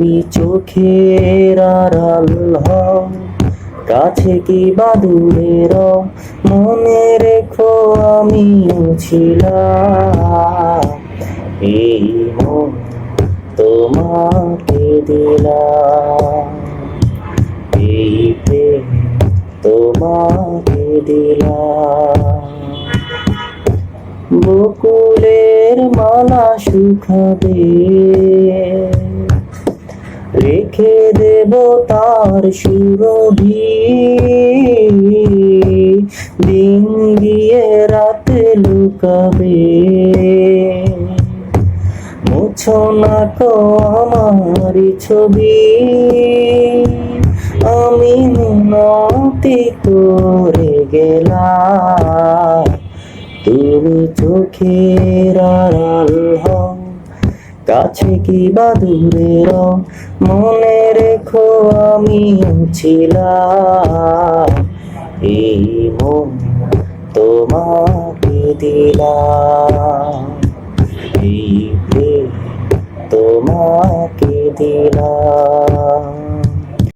তুমি চোখের আড়াল হও, কাছে কি বা দূরে রও, মনে রেখো আমিও ছিলাম। এই মন তোমাকে দিলাম, এই প্রেম তোমাকে দিলাম। বকুলের মালা শুকাবে, রেখে দেব তার সুরভি। দিন গিয়ে রাতে লুকাবে, মুছো না কো আমারি ছবি। আমি মিনতি করে গেলাম, তুমি চোখের আড়াল হও, কাছে কি বা দূরে রও, মনে রেখো আমিও ছিলাম। এই মন তোমাকে দিলাম, এই প্রেম তোমাকে দিলাম।